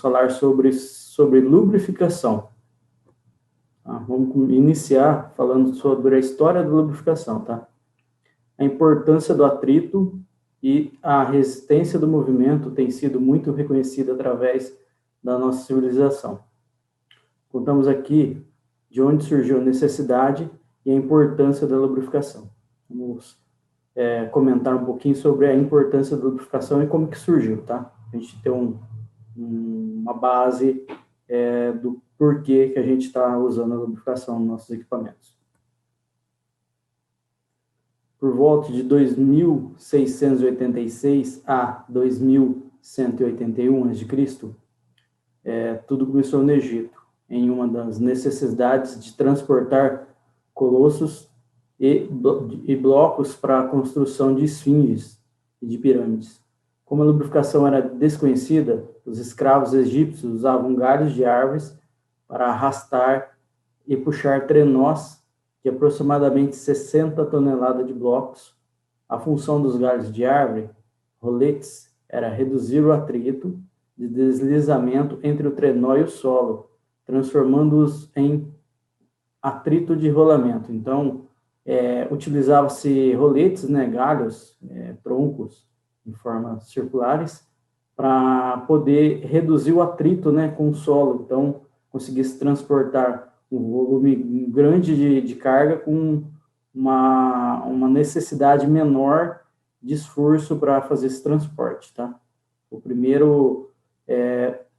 falar sobre lubrificação. Tá? Vamos iniciar falando sobre a história da lubrificação, tá? A importância do atrito e a resistência do movimento tem sido muito reconhecida através da nossa civilização. Contamos aqui de onde surgiu a necessidade e a importância da lubrificação. Vamos comentar um pouquinho sobre a importância da lubrificação e como que surgiu, tá? A gente ter uma base do porquê que a gente está usando a lubrificação nos nossos equipamentos. Por volta de 2686 a 2181 a.C., tudo começou no Egito, em uma das necessidades de transportar colossos e blocos para a construção de esfinges e de pirâmides. Como a lubrificação era desconhecida, os escravos egípcios usavam galhos de árvores para arrastar e puxar trenós de aproximadamente 60 toneladas de blocos. A função dos galhos de árvore, roletes, era reduzir o atrito de deslizamento entre o trenó e o solo, transformando-os em atrito de rolamento. Então, utilizava-se roletes, né, galhos, troncos em formas circulares, para poder reduzir o atrito, né, com o solo. Então, conseguisse transportar um volume grande de carga com uma necessidade menor de esforço para fazer esse transporte, tá? O primeiro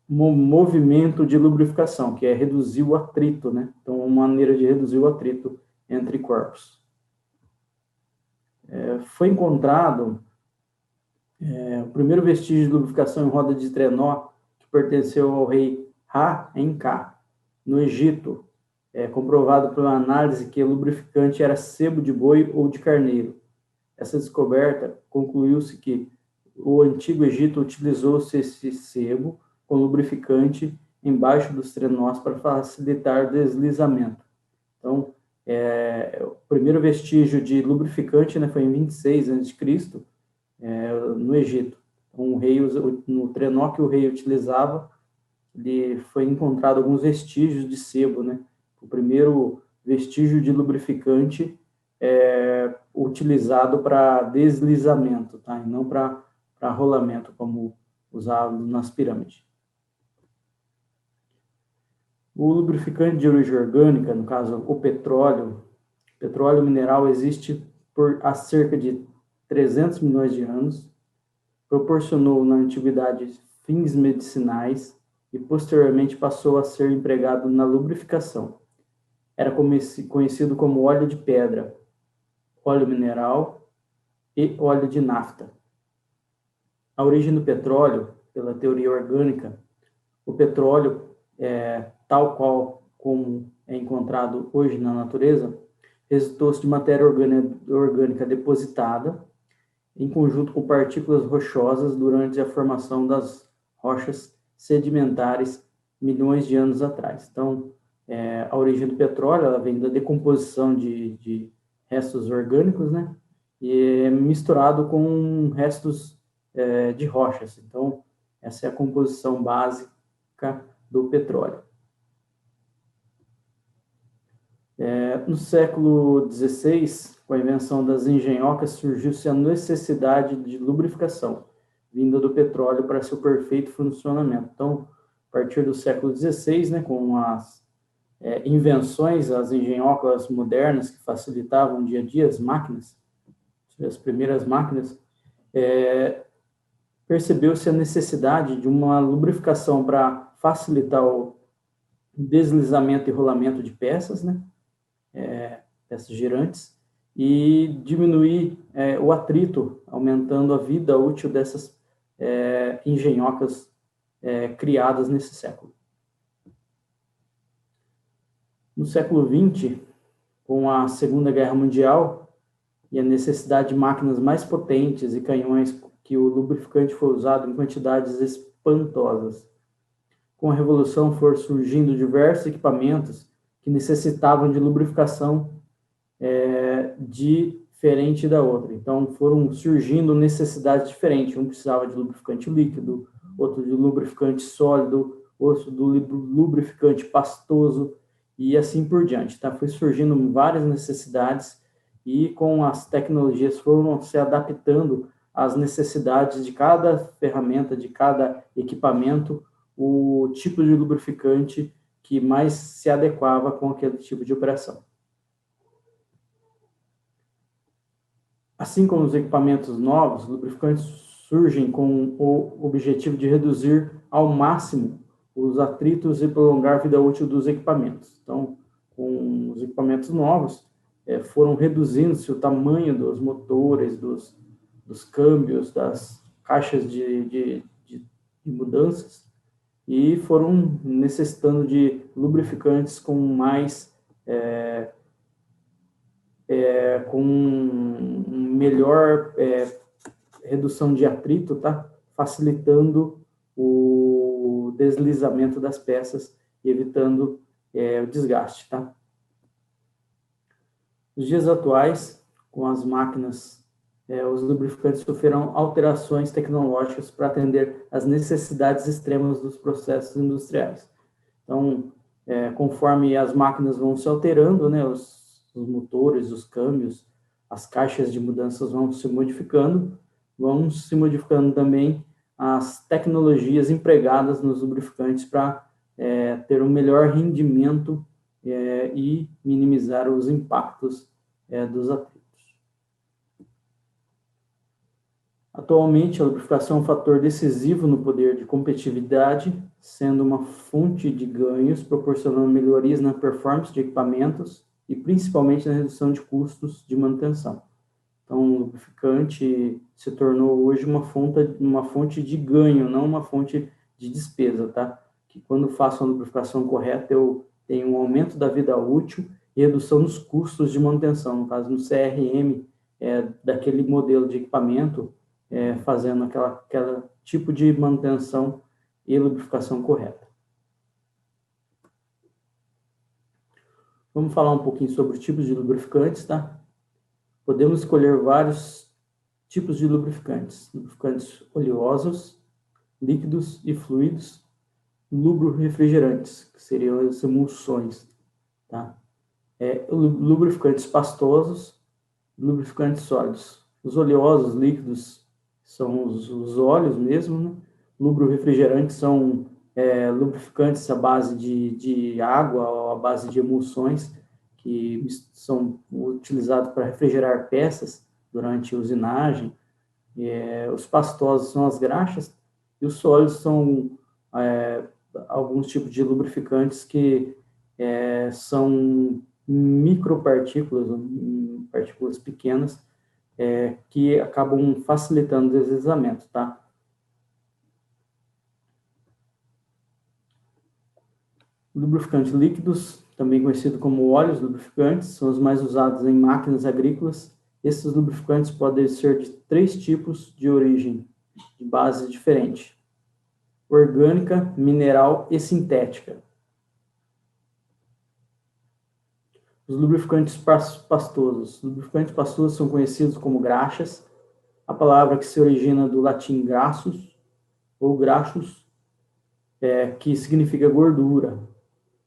movimento de lubrificação, que é reduzir o atrito, né? Então, uma maneira de reduzir o atrito entre corpos. Foi encontrado o primeiro vestígio de lubrificação em roda de trenó, que pertenceu ao rei Ra-Enká, no Egito. Comprovado pela análise que o lubrificante era sebo de boi ou de carneiro. Essa descoberta concluiu-se que o antigo Egito utilizou-se esse sebo com lubrificante embaixo dos trenós para facilitar o deslizamento. Então, o primeiro vestígio de lubrificante, né, foi em 26 a.C., no Egito. Então, no trenó que o rei utilizava, foi encontrado alguns vestígios de sebo, né? O primeiro vestígio de lubrificante utilizado para deslizamento, tá? E não para rolamento, como usado nas pirâmides. O lubrificante de origem orgânica, no caso o petróleo mineral, existe há cerca de 300 milhões de anos, proporcionou na antiguidade fins medicinais e posteriormente passou a ser empregado na lubrificação. Era conhecido como óleo de pedra, óleo mineral e óleo de nafta. A origem do petróleo, pela teoria orgânica, o petróleo, tal qual como é encontrado hoje na natureza, resultou-se de matéria orgânica depositada em conjunto com partículas rochosas durante a formação das rochas sedimentares milhões de anos atrás. Então, a origem do petróleo, ela vem da decomposição de restos orgânicos, né? E é misturado com restos de rochas. Então, essa é a composição básica do petróleo. No século XVI, com a invenção das engenhocas, surgiu-se a necessidade de lubrificação, vinda do petróleo para seu perfeito funcionamento. Então, a partir do século XVI, né, com as invenções, as engenhocas modernas que facilitavam o dia a dia, as máquinas, as primeiras máquinas, percebeu-se a necessidade de uma lubrificação para facilitar o deslizamento e rolamento de peças, né, peças girantes, e diminuir o atrito, aumentando a vida útil dessas engenhocas criadas nesse século. No século XX, com a Segunda Guerra Mundial e a necessidade de máquinas mais potentes e canhões, que o lubrificante foi usado em quantidades espantosas. Com a Revolução foram surgindo diversos equipamentos que necessitavam de lubrificação diferente da outra. Então, foram surgindo necessidades diferentes. Um precisava de lubrificante líquido, outro de lubrificante sólido, outro do lubrificante pastoso, e assim por diante, tá? Foi surgindo várias necessidades e com as tecnologias foram se adaptando às necessidades de cada ferramenta, de cada equipamento, o tipo de lubrificante que mais se adequava com aquele tipo de operação. Assim como os equipamentos novos, lubrificantes surgem com o objetivo de reduzir ao máximo os atritos e prolongar a vida útil dos equipamentos. Então, com os equipamentos novos, foram reduzindo-se o tamanho dos motores, dos câmbios, das caixas de mudanças, e foram necessitando de lubrificantes com mais com melhor redução de atrito, tá? Facilitando o deslizamento das peças e evitando o desgaste, tá? Nos dias atuais, com as máquinas, os lubrificantes sofreram alterações tecnológicas para atender às necessidades extremas dos processos industriais. Então, conforme as máquinas vão se alterando, né, os motores, os câmbios, as caixas de mudanças vão se modificando também as tecnologias empregadas nos lubrificantes para ter um melhor rendimento e minimizar os impactos dos atritos. Atualmente, a lubrificação é um fator decisivo no poder de competitividade, sendo uma fonte de ganhos, proporcionando melhorias na performance de equipamentos e principalmente na redução de custos de manutenção. Então, o lubrificante se tornou hoje uma fonte de ganho, não uma fonte de despesa, tá? Que quando faço a lubrificação correta, eu tenho um aumento da vida útil e redução dos custos de manutenção. No caso, no CRM, daquele modelo de equipamento, fazendo aquela tipo de manutenção e lubrificação correta. Vamos falar um pouquinho sobre os tipos de lubrificantes, tá? Podemos escolher vários tipos de lubrificantes. Lubrificantes oleosos, líquidos e fluidos, lubrorefrigerantes, que seriam as emulsões, tá? Lubrificantes pastosos, lubrificantes sólidos. Os oleosos, líquidos, são os óleos mesmo, né? Lubrorefrigerantes são lubrificantes à base de água ou à base de emulsões, que são utilizados para refrigerar peças durante a usinagem. Os pastosos são as graxas, e os sólidos são alguns tipos de lubrificantes que são micropartículas, partículas pequenas, que acabam facilitando o deslizamento, tá? Lubrificantes líquidos, também conhecido como óleos lubrificantes, são os mais usados em máquinas agrícolas. Esses lubrificantes podem ser de 3 tipos de origem, de base diferente: orgânica, mineral e sintética. Os lubrificantes pastosos. Os lubrificantes pastosos são conhecidos como graxas, a palavra que se origina do latim grassus, ou graxus, que significa gordura.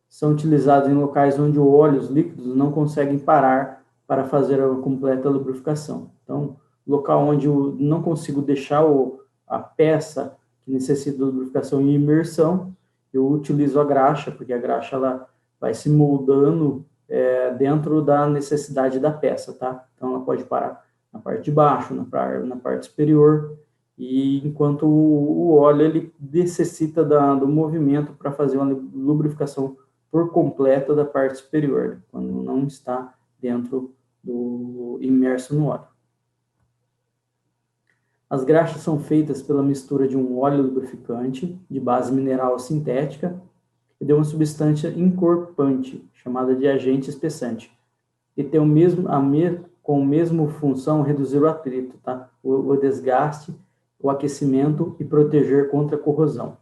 São utilizados em locais onde o óleo, os líquidos, não conseguem parar para fazer a completa lubrificação. Então, local onde eu não consigo deixar a peça que necessita de lubrificação em imersão, eu utilizo a graxa, porque a graxa ela vai se moldando dentro da necessidade da peça, tá? Então, ela pode parar na parte de baixo, na parte superior, e enquanto o óleo ele necessita do movimento para fazer uma lubrificação por completo da parte superior, quando não está dentro imerso no óleo. As graxas são feitas pela mistura de um óleo lubrificante de base mineral sintética e de uma substância encorpante, chamada de agente espessante, e tem com a mesma função reduzir o atrito, tá? o desgaste, o aquecimento e proteger contra a corrosão.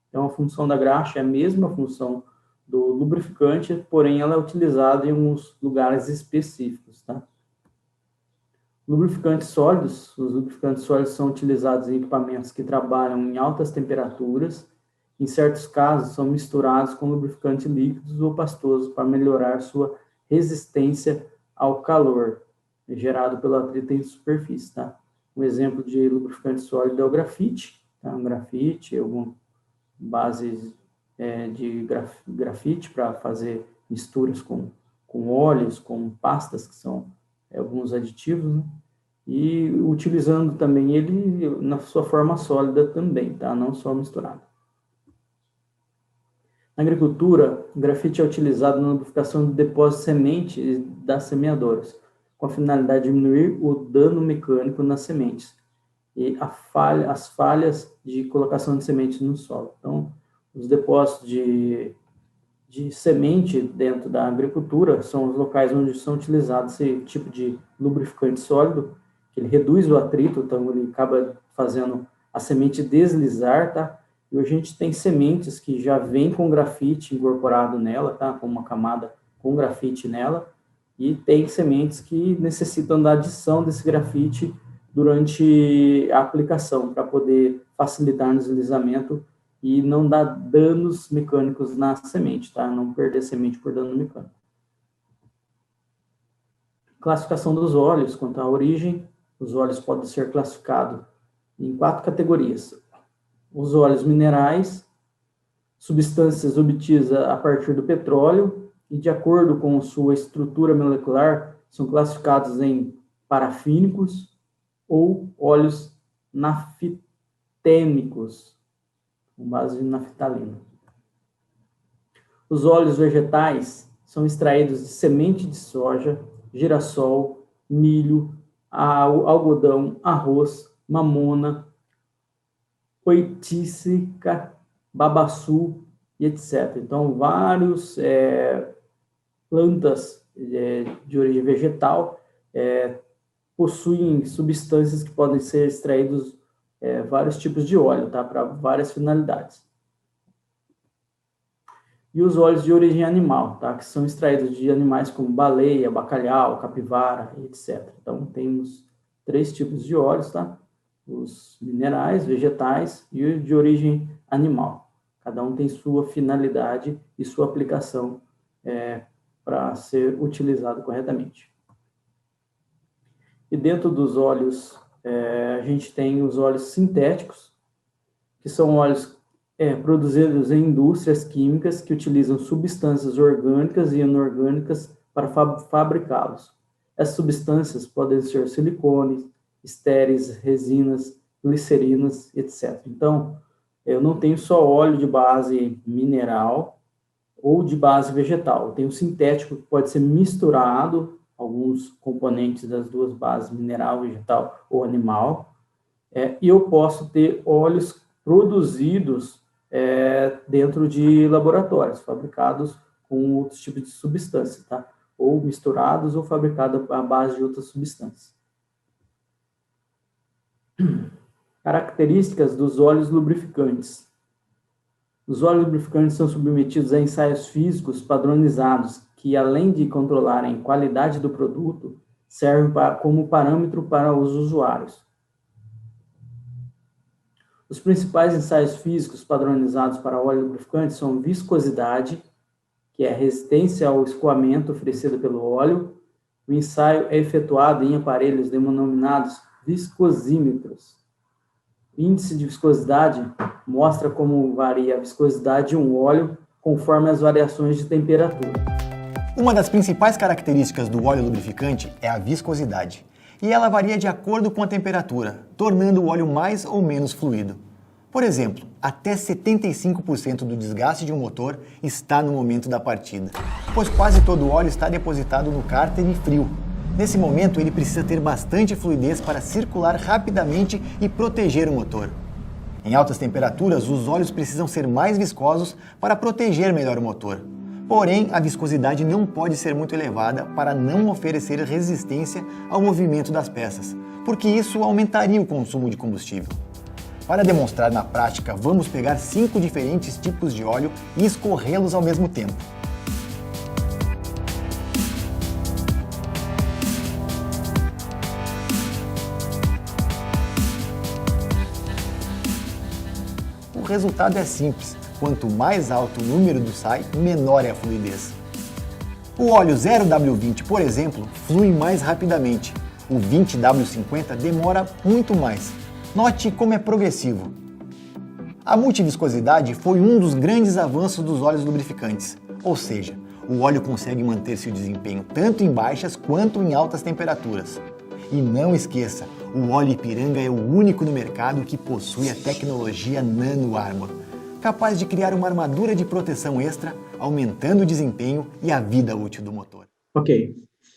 Então, a função da graxa é a mesma função do lubrificante, porém ela é utilizada em alguns lugares específicos, tá? Lubrificantes sólidos. Os lubrificantes sólidos são utilizados em equipamentos que trabalham em altas temperaturas. Em certos casos, são misturados com lubrificantes líquidos ou pastosos para melhorar sua resistência ao calor gerado pelo atrito em superfície, tá? Um exemplo de lubrificante sólido é o grafite, tá? Um grafite, alguma base de grafite para fazer misturas com óleos, com pastas, que são alguns aditivos, né? E utilizando também ele na sua forma sólida também, tá? Não só misturado. Na agricultura, o grafite é utilizado na lubrificação de depósitos de semente das semeadoras, com a finalidade de diminuir o dano mecânico nas sementes e as falhas de colocação de sementes no solo. Então, os depósitos de semente dentro da agricultura são os locais onde são utilizados esse tipo de lubrificante sólido, que ele reduz o atrito, então ele acaba fazendo a semente deslizar, tá? E hoje a gente tem sementes que já vêm com grafite incorporado nela, tá? Com uma camada com grafite nela, e tem sementes que necessitam da adição desse grafite durante a aplicação, para poder facilitar o deslizamento e não dar danos mecânicos na semente, tá? Não perder semente por dano mecânico. Classificação dos óleos. Quanto à origem, os óleos podem ser classificados em 4 categorias. Os óleos minerais, substâncias obtidas a partir do petróleo, e de acordo com sua estrutura molecular, são classificados em parafínicos ou óleos naftêmicos, com base em naftalina. Os óleos vegetais são extraídos de semente de soja, girassol, milho, algodão, arroz, mamona, oitícica, babaçu e etc. Então, vários plantas de origem vegetal possuem substâncias que podem ser extraídos vários tipos de óleo, tá? Para várias finalidades. E os óleos de origem animal, tá? Que são extraídos de animais como baleia, bacalhau, capivara, etc. Então, temos 3 tipos de óleos, tá? Os minerais, vegetais e os de origem animal. Cada um tem sua finalidade e sua aplicação para ser utilizado corretamente. E dentro dos óleos, a gente tem os óleos sintéticos, que são óleos produzidos em indústrias químicas que utilizam substâncias orgânicas e inorgânicas para fabricá-los. Essas substâncias podem ser silicones, estéreis, resinas, glicerinas, etc. Então, eu não tenho só óleo de base mineral ou de base vegetal. Eu tenho sintético que pode ser misturado, alguns componentes das duas bases, mineral, vegetal ou animal, e eu posso ter óleos produzidos dentro de laboratórios, fabricados com outros tipos de substância, tá? Ou misturados ou fabricados à base de outras substâncias. Características dos óleos lubrificantes. Os óleos lubrificantes são submetidos a ensaios físicos padronizados, que, além de controlarem a qualidade do produto, servem como parâmetro para os usuários. Os principais ensaios físicos padronizados para óleo lubrificante são viscosidade, que é a resistência ao escoamento oferecida pelo óleo. O ensaio é efetuado em aparelhos denominados viscosímetros. O índice de viscosidade mostra como varia a viscosidade de um óleo conforme as variações de temperatura. Uma das principais características do óleo lubrificante é a viscosidade, e ela varia de acordo com a temperatura, tornando o óleo mais ou menos fluido. Por exemplo, até 75% do desgaste de um motor está no momento da partida, pois quase todo o óleo está depositado no cárter e frio. Nesse momento, ele precisa ter bastante fluidez para circular rapidamente e proteger o motor. Em altas temperaturas, os óleos precisam ser mais viscosos para proteger melhor o motor. Porém, a viscosidade não pode ser muito elevada para não oferecer resistência ao movimento das peças, porque isso aumentaria o consumo de combustível. Para demonstrar na prática, vamos pegar 5 diferentes tipos de óleo e escorrê-los ao mesmo tempo. resultado é simples. Quanto mais alto o número do SAI, menor é a fluidez. O óleo 0W20, por exemplo, flui mais rapidamente. O 20W50 demora muito mais. Note como é progressivo. A multiviscosidade foi um dos grandes avanços dos óleos lubrificantes, ou seja, o óleo consegue manter seu desempenho tanto em baixas quanto em altas temperaturas. E não esqueça, o óleo Ipiranga é o único no mercado que possui a tecnologia Nano Armor, capaz de criar uma armadura de proteção extra, aumentando o desempenho e a vida útil do motor. Ok,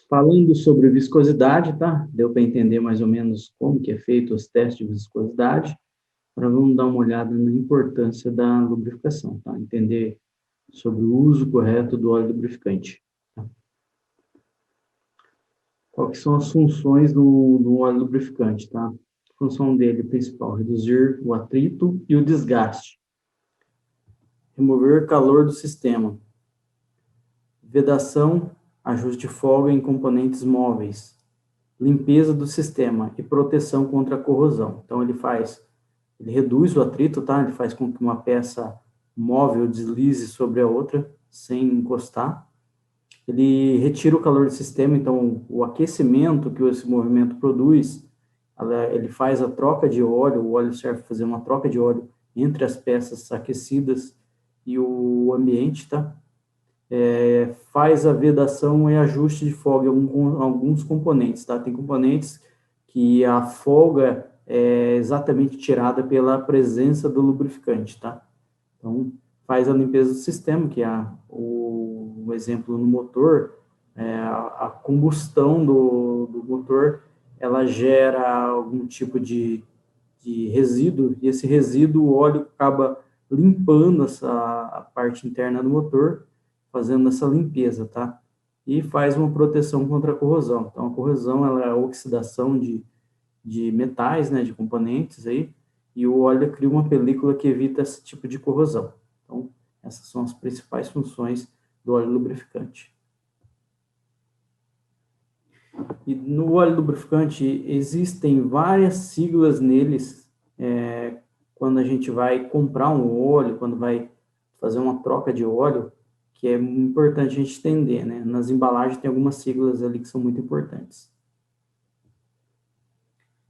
falando sobre viscosidade, tá? Deu para entender mais ou menos como que é feito os testes de viscosidade. Agora vamos dar uma olhada na importância da lubrificação, tá? Entender sobre o uso correto do óleo lubrificante. Tá? Quais são as funções do óleo lubrificante, tá? A função dele principal, reduzir o atrito e o desgaste. Remover calor do sistema. Vedação, ajuste de folga em componentes móveis. Limpeza do sistema e proteção contra a corrosão. Então, ele reduz o atrito, tá? Ele faz com que uma peça móvel deslize sobre a outra sem encostar. Ele retira o calor do sistema, então o aquecimento que esse movimento produz, ele faz a troca de óleo, o óleo serve para fazer uma troca de óleo entre as peças aquecidas e o ambiente, tá? Faz a vedação e ajuste de folga em alguns componentes, tá? Tem componentes que a folga é exatamente tirada pela presença do lubrificante, tá? Então, faz a limpeza do sistema, que é o exemplo no motor, a combustão do motor, ela gera algum tipo de resíduo, e esse resíduo, o óleo acaba limpando a parte interna do motor, fazendo essa limpeza, tá? E faz uma proteção contra a corrosão. Então, a corrosão, ela é a oxidação de metais, né, de componentes aí, e o óleo cria uma película que evita esse tipo de corrosão. Então, essas são as principais funções do óleo lubrificante. E no óleo lubrificante existem várias siglas neles, quando a gente vai comprar um óleo, quando vai fazer uma troca de óleo, que é importante a gente entender, né? Nas embalagens tem algumas siglas ali que são muito importantes.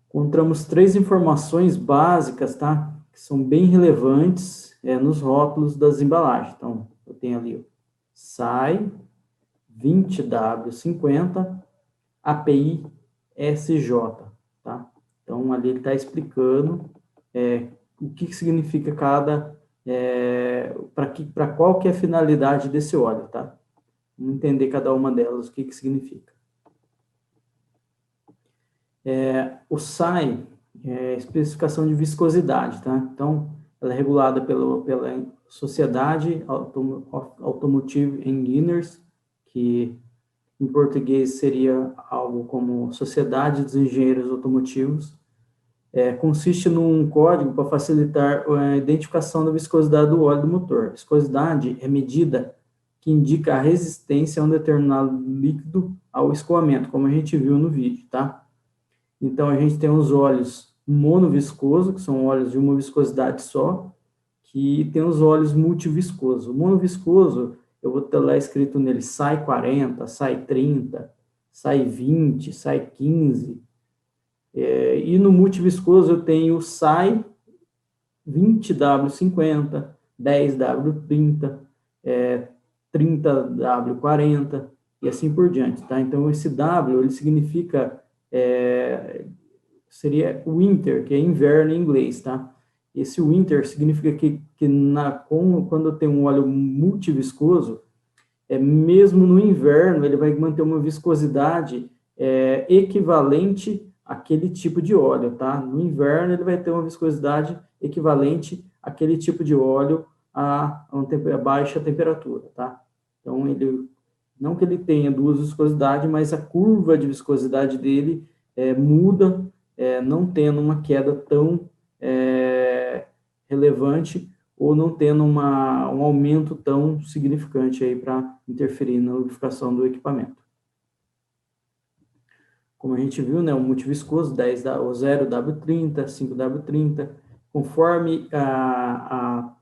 Encontramos 3 informações básicas, tá? Que são bem relevantes nos rótulos das embalagens. Então, eu tenho ali o SAI 20W50 API SJ, tá? Então, ali ele está explicando o que significa para qual que é a finalidade desse óleo, tá? Vamos entender cada uma delas, o que significa. O SAI é especificação de viscosidade, tá? Então, ela é regulada pela Sociedade Automotive Engineers, que em português seria algo como Sociedade dos Engenheiros Automotivos. Consiste num código para facilitar a identificação da viscosidade do óleo do motor. Viscosidade é medida que indica a resistência a um determinado líquido ao escoamento, como a gente viu no vídeo, tá? Então, a gente tem os óleos monoviscoso, que são óleos de uma viscosidade só, que tem os óleos multiviscoso. O monoviscoso, eu vou ter lá escrito nele SAI 40, SAI 30, SAI 20, SAI 15. E no multiviscoso eu tenho SAI 20W50, 10W30, 30W40 e assim por diante, tá? Então, esse W, ele significa, seria winter, que é inverno em inglês, tá? Esse winter significa que quando eu tenho um óleo multiviscoso, mesmo no inverno, ele vai manter uma viscosidade equivalente àquele tipo de óleo, tá? No inverno, ele vai ter uma viscosidade equivalente àquele tipo de óleo a baixa temperatura, tá? Então, não que ele tenha duas viscosidades, mas a curva de viscosidade dele muda, não tendo uma queda tão relevante ou não tendo um aumento tão significante aí para interferir na lubrificação do equipamento. Como a gente viu, né, o multiviscoso, o 0W30, 5W30, conforme a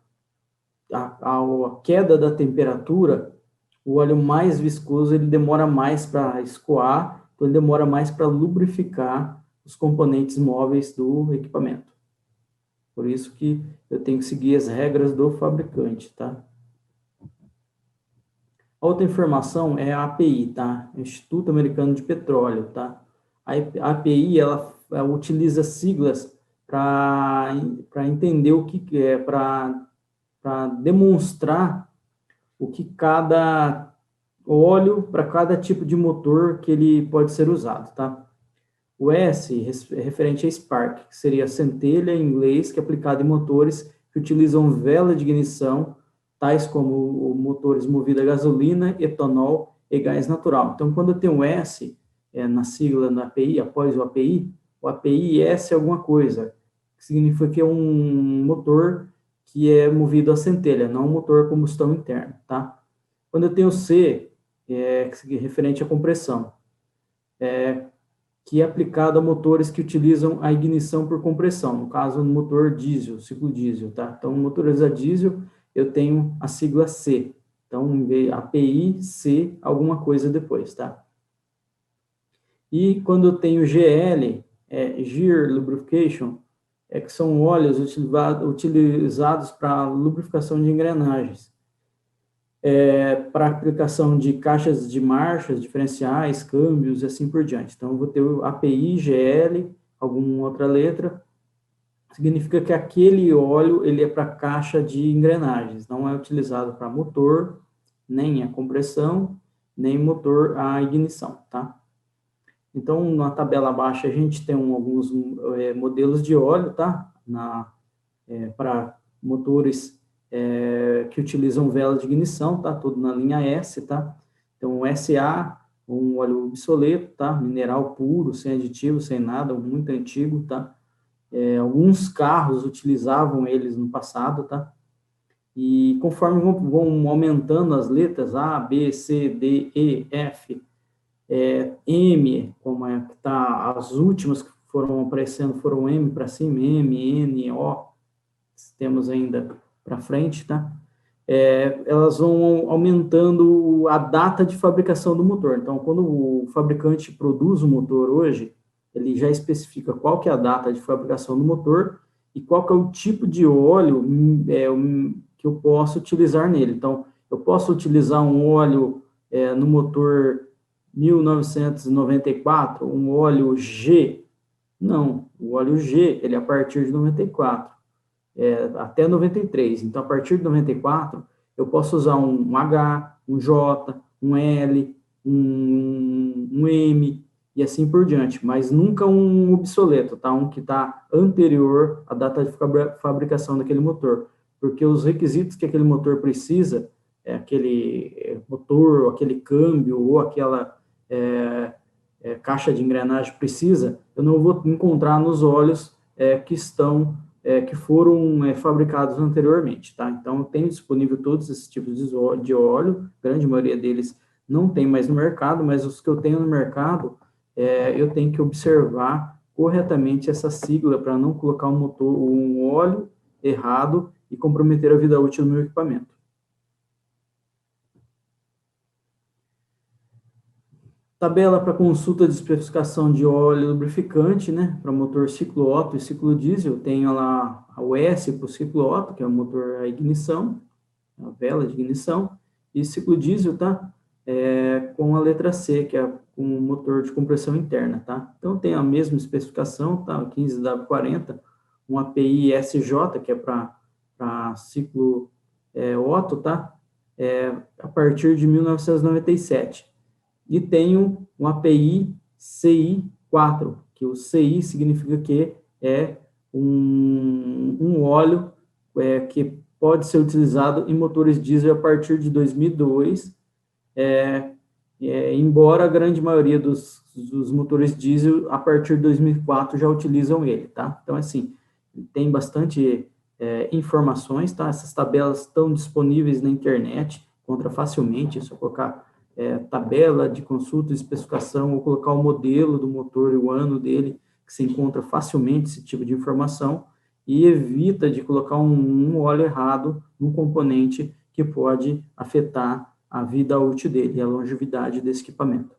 queda da temperatura, o óleo mais viscoso ele demora mais para escoar, então ele demora mais para lubrificar os componentes móveis do equipamento. Por isso que eu tenho que seguir as regras do fabricante, tá? Outra informação é a API, tá? Instituto Americano de Petróleo, tá? A API, ela utiliza siglas para entender o que é, para demonstrar o que cada óleo, para cada tipo de motor que ele pode ser usado, tá? O S é referente a spark, que seria centelha em inglês, que é aplicado em motores que utilizam vela de ignição, tais como motores movidos a gasolina, etanol e gás natural. Então, quando eu tenho um S na sigla na API, após o API S é alguma coisa, que significa que é um motor que é movido a centelha, não um motor a combustão interna, tá? Quando eu tenho C, que é referente à compressão, que é aplicado a motores que utilizam a ignição por compressão, no caso, no motor diesel, ciclo diesel, tá? Então, motores a diesel, eu tenho a sigla C. Então, API, C, alguma coisa depois, tá? E quando eu tenho GL, Gear Lubrication, que são óleos utilizados para lubrificação de engrenagens. Para aplicação de caixas de marchas, diferenciais, câmbios e assim por diante. Então, eu vou ter o API, GL, alguma outra letra, significa que aquele óleo ele é para caixa de engrenagens, não é utilizado para motor, nem a compressão, nem motor a ignição, tá? Então, na tabela abaixo, a gente tem alguns modelos de óleo, tá? Para motores que utilizam vela de ignição, tá? Tudo na linha S, tá? Então, o SA, um óleo obsoleto, tá? Mineral puro, sem aditivo, sem nada, muito antigo, tá? Alguns carros utilizavam eles no passado, tá? E conforme vão aumentando as letras, A, B, C, D, E, F, M, como é que tá, as últimas que foram aparecendo foram M para cima, M, N, O, temos ainda para frente, tá? Elas vão aumentando a data de fabricação do motor. Então, quando o fabricante produz o motor hoje, ele já especifica qual que é a data de fabricação do motor e qual que é o tipo de óleo que eu posso utilizar nele. Então, eu posso utilizar um óleo no motor 1994, um óleo G? Não, o óleo G, ele é a partir de 94. Até 93. Então, a partir de 94, eu posso usar um H, um J, um L, um M, e assim por diante, mas nunca um obsoleto, tá? Um que está anterior à data de fabricação daquele motor, porque os requisitos que aquele motor precisa, aquele motor, aquele câmbio, ou aquela caixa de engrenagem precisa, eu não vou encontrar nos óleos que foram fabricados anteriormente, tá? Então, eu tenho disponível todos esses tipos de óleo, a grande maioria deles não tem mais no mercado, mas os que eu tenho no mercado, eu tenho que observar corretamente essa sigla para não colocar um óleo errado e comprometer a vida útil do meu equipamento. Tabela para consulta de especificação de óleo lubrificante, né, para motor ciclo Otto e ciclo diesel, tenho lá o S para o ciclo Otto, que é o motor a ignição, a vela de ignição, e ciclo diesel, tá, com a letra C, que é com o motor de compressão interna, tá. Então, tem a mesma especificação, tá, 15W40, um API SJ, que é para ciclo Otto, tá, a partir de 1997. E tenho um API CI4, que o CI significa que é um óleo que pode ser utilizado em motores diesel a partir de 2002, embora a grande maioria dos motores diesel, a partir de 2004, já utilizam ele, tá? Então, assim, tem bastante informações, tá? Essas tabelas estão disponíveis na internet, encontra facilmente, é só colocar tabela de consulta e especificação, ou colocar o modelo do motor e o ano dele, que se encontra facilmente esse tipo de informação, e evita de colocar um óleo errado num componente que pode afetar a vida útil dele, a longevidade desse equipamento.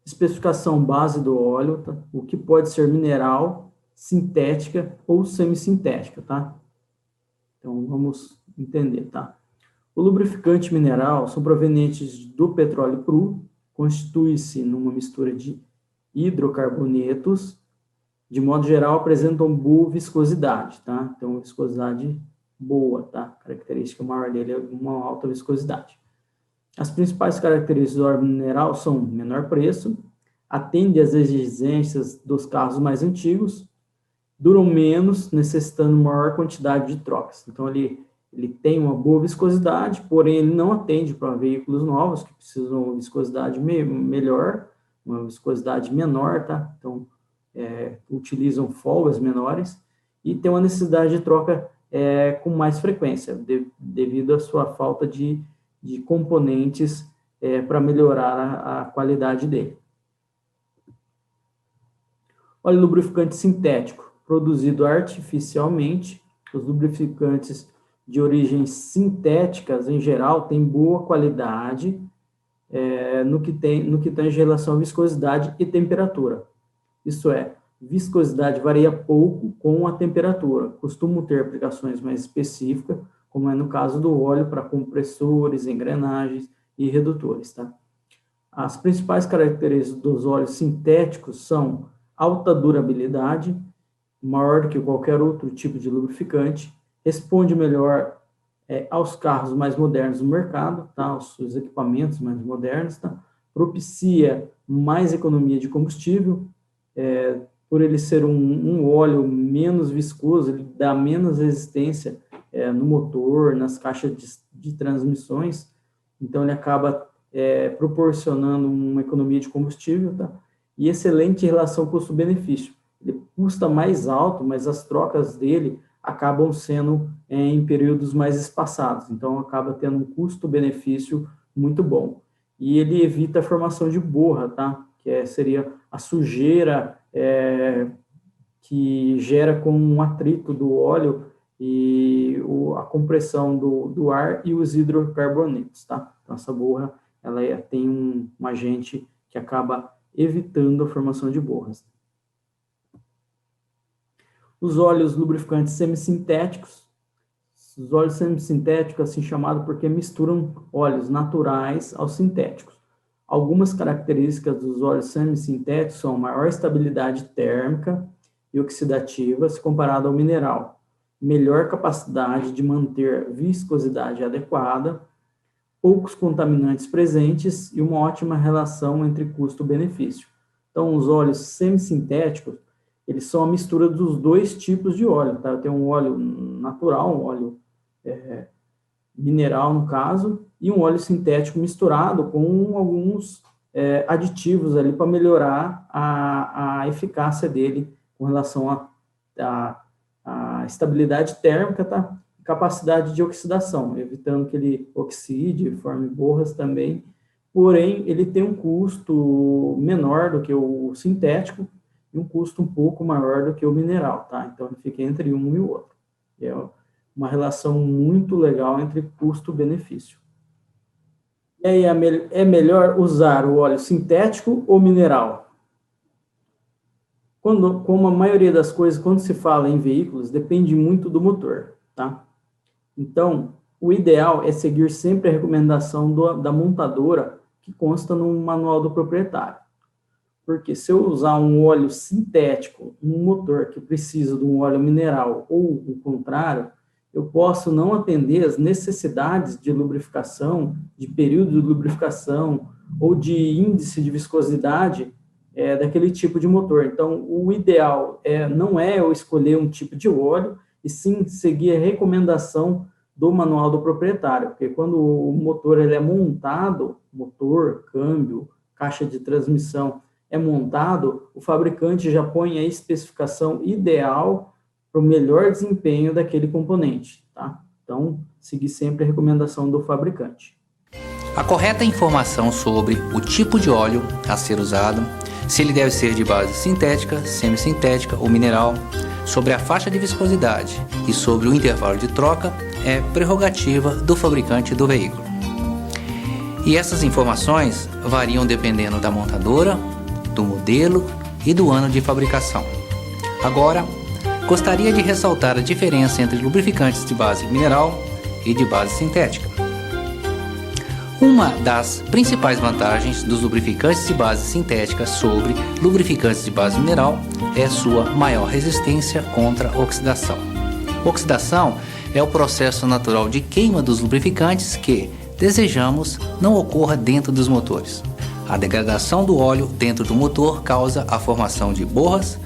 Especificação base do óleo, tá? O que pode ser mineral, sintética ou semissintética, tá? Então, vamos entender, tá? O lubrificante mineral são provenientes do petróleo cru, constitui-se numa mistura de hidrocarbonetos, de modo geral apresentam boa viscosidade, tá? Então, viscosidade boa, tá? A característica maior dele é uma alta viscosidade. As principais características do óleo mineral são menor preço, atende às exigências dos carros mais antigos, duram menos, necessitando maior quantidade de trocas. Então, ele tem uma boa viscosidade, porém, ele não atende para veículos novos, que precisam de uma viscosidade melhor, uma viscosidade menor, tá? Então, utilizam folgas menores, e tem uma necessidade de troca com mais frequência, devido à sua falta de componentes para melhorar a qualidade dele. Óleo lubrificante sintético, produzido artificialmente. Os lubrificantes de origem sintéticas, em geral, têm boa qualidade no que tange relação à viscosidade e temperatura. Isso é, viscosidade varia pouco com a temperatura, costumam ter aplicações mais específicas, como é no caso do óleo para compressores, engrenagens e redutores, tá? As principais características dos óleos sintéticos são alta durabilidade, maior do que qualquer outro tipo de lubrificante, responde melhor aos carros mais modernos do mercado, tá? Aos equipamentos mais modernos, tá? Propicia mais economia de combustível, por ele ser um óleo menos viscoso, ele dá menos resistência no motor, nas caixas de transmissões, então ele acaba proporcionando uma economia de combustível, tá? E excelente relação custo-benefício. Ele custa mais alto, mas as trocas dele acabam sendo em períodos mais espaçados, então acaba tendo um custo-benefício muito bom. E ele evita a formação de borra, tá? Que seria a sujeira que gera com um atrito do óleo e a compressão do ar e os hidrocarbonetos, tá? Então, essa borra, ela tem um agente que acaba evitando a formação de borras. Os óleos lubrificantes semissintéticos. Os óleos semissintéticos, assim chamados porque misturam óleos naturais aos sintéticos. Algumas características dos óleos semissintéticos são maior estabilidade térmica e oxidativa se comparado ao mineral, melhor capacidade de manter viscosidade adequada, poucos contaminantes presentes e uma ótima relação entre custo-benefício. Então, os óleos semissintéticos, eles são a mistura dos dois tipos de óleo, tá? Tem um óleo natural, um óleo mineral, no caso, e um óleo sintético misturado com alguns aditivos ali para melhorar a eficácia dele com relação à estabilidade térmica, tá? Capacidade de oxidação, evitando que ele oxide, forme borras também, porém, ele tem um custo menor do que o sintético e um custo um pouco maior do que o mineral, tá? Então, ele fica entre um e o outro. É uma relação muito legal entre custo-benefício. E aí, é melhor usar o óleo sintético ou mineral? Como a maioria das coisas, quando se fala em veículos, depende muito do motor, tá? Então, o ideal é seguir sempre a recomendação da montadora que consta no manual do proprietário. Porque se eu usar um óleo sintético num motor que precisa de um óleo mineral ou o contrário, eu posso não atender as necessidades de lubrificação, de período de lubrificação ou de índice de viscosidade daquele tipo de motor. Então, o ideal não é eu escolher um tipo de óleo, e sim seguir a recomendação do manual do proprietário, porque quando o motor ele é montado, motor, câmbio, caixa de transmissão é montado, o fabricante já põe a especificação ideal para o melhor desempenho daquele componente, tá? Então, seguir sempre a recomendação do fabricante. A correta informação sobre o tipo de óleo a ser usado se ele deve ser de base sintética, semissintética ou mineral, sobre a faixa de viscosidade e sobre o intervalo de troca é prerrogativa do fabricante do veículo. E essas informações variam dependendo da montadora, do modelo e do ano de fabricação. Agora, gostaria de ressaltar a diferença entre lubrificantes de base mineral e de base sintética. Uma das principais vantagens dos lubrificantes de base sintética sobre lubrificantes de base mineral é sua maior resistência contra oxidação. Oxidação é o processo natural de queima dos lubrificantes que desejamos não ocorra dentro dos motores. A degradação do óleo dentro do motor causa a formação de borras,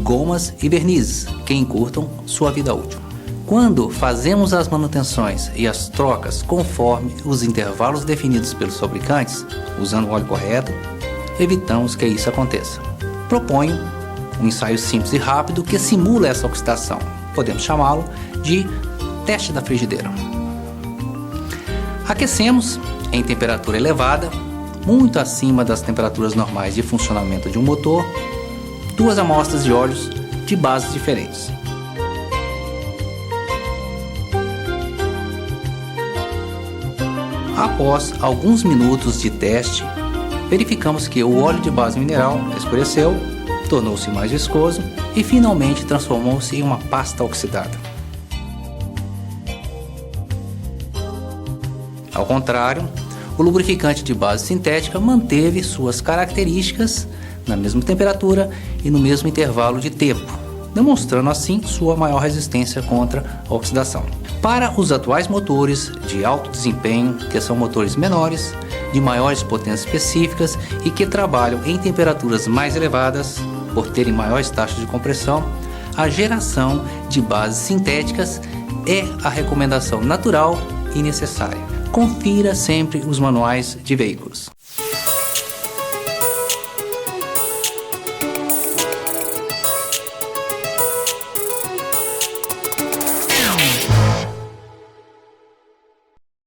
gomas e vernizes que encurtam sua vida útil. Quando fazemos as manutenções e as trocas conforme os intervalos definidos pelos fabricantes, usando o óleo correto, evitamos que isso aconteça. Proponho um ensaio simples e rápido que simula essa oxidação. Podemos chamá-lo de teste da frigideira. Aquecemos em temperatura elevada, muito acima das temperaturas normais de funcionamento de um motor, 2 amostras de óleos de bases diferentes. Após alguns minutos de teste, verificamos que o óleo de base mineral escureceu, tornou-se mais viscoso e finalmente transformou-se em uma pasta oxidada. Ao contrário, o lubrificante de base sintética manteve suas características na mesma temperatura e no mesmo intervalo de tempo, demonstrando assim sua maior resistência contra a oxidação. Para os atuais motores de alto desempenho, que são motores menores, de maiores potências específicas e que trabalham em temperaturas mais elevadas, por terem maiores taxas de compressão, a geração de bases sintéticas é a recomendação natural e necessária. Confira sempre os manuais de veículos.